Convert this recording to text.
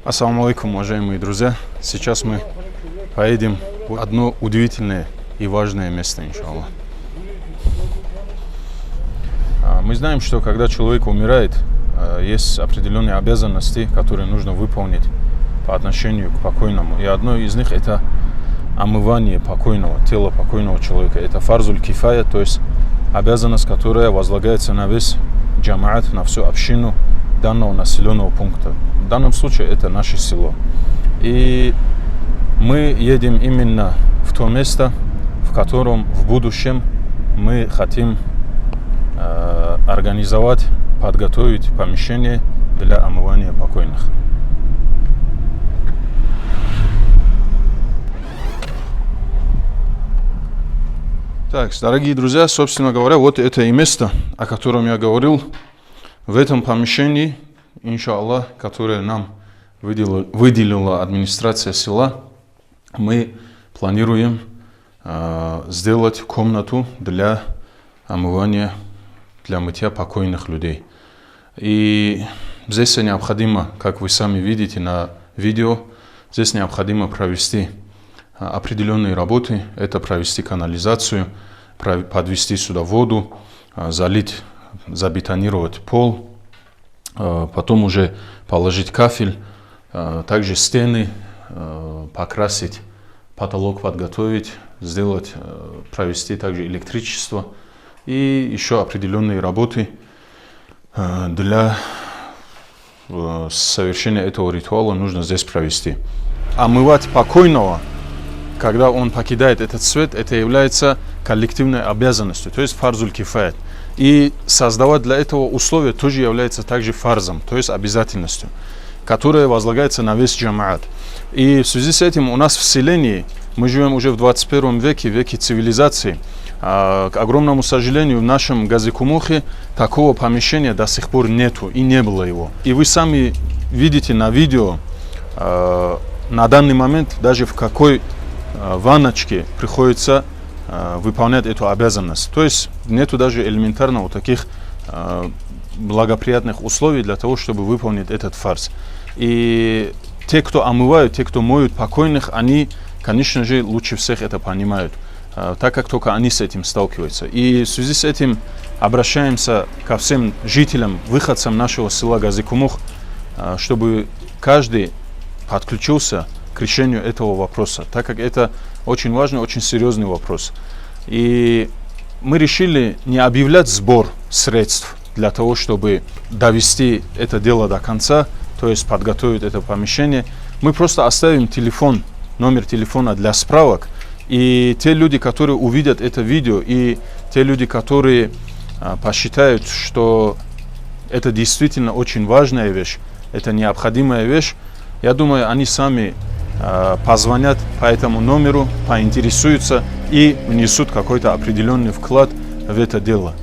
Ассаламу алейкум, уважаемые друзья. Сейчас мы поедем в одно удивительное и важное место, иншаллах. Мы знаем, что когда человек умирает, есть определенные обязанности, которые нужно выполнить по отношению к покойному. И одно из них — это омывание покойного, тела покойного человека. Это фарзуль кифая, то есть обязанность, которая возлагается на весь джамаат, на всю общину данного населенного пункта. В данном случае это наше село. И мы едем именно в то место, в котором в будущем мы хотим организовать, подготовить помещение для омывания покойных. Так, дорогие друзья, собственно говоря, вот это и место, о котором я говорил. В этом помещении, иншаллах, которое нам выделила администрация села, мы планируем сделать комнату для омывания, для мытья покойных людей. И здесь необходимо, как вы сами видите на видео, здесь необходимо провести определенные работы. Это провести канализацию, подвести сюда воду, залить, забетонировать пол, потом уже положить кафель, также стены, покрасить, потолок подготовить, сделать, провести также электричество и еще определенные работы для совершения этого ритуала нужно здесь провести. Омывать покойного, когда он покидает этот свет, это является коллективной обязанностью, то есть фарзуль кифая. И создавать для этого условия тоже является также фарзом, то есть обязательностью, которая возлагается на весь джамаат. И в связи с этим у нас в селении, мы живем уже в 21 веке, веке цивилизации. К огромному сожалению, в нашем Газикумухе такого помещения до сих пор нету и не было его. И вы сами видите на видео, на данный момент даже в какой ванночке приходится выполнять эту обязанность. То есть нету даже элементарно таких благоприятных условий для того, чтобы выполнить этот фарз. И те, кто омывают, те, кто моют покойных, они, конечно же, лучше всех это понимают, так как только они с этим сталкиваются. И в связи с этим обращаемся ко всем жителям, выходцам нашего села Газикумух, чтобы каждый подключился к решению этого вопроса, так как это очень важный, очень серьезный вопрос. И мы решили не объявлять сбор средств для того, чтобы довести это дело до конца, то есть подготовить это помещение. Мы просто оставим телефон, номер телефона для справок. И те люди, которые увидят это видео, и те люди, которые посчитают, что это действительно очень важная вещь, это необходимая вещь, я думаю, они сами позвонят по этому номеру, поинтересуются и внесут какой-то определенный вклад в это дело.